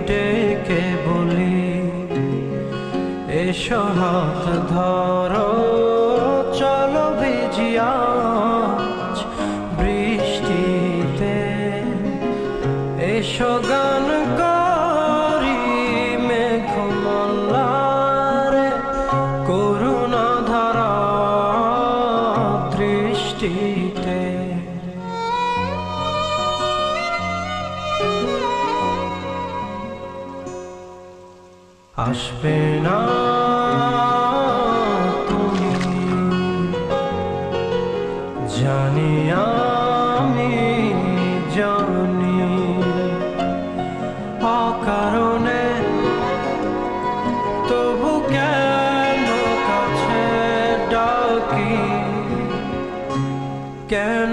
ডেকে বলি এসো হাত ধরো চলো ভিজি আজ বৃষ্টিতে এসো গান করি মেঘমল্লারে করুণা ধারা দৃষ্টিতে আসবে না তুমি জানি আমি জানি অকারণে তবু কেন কাছে ডাকি কেন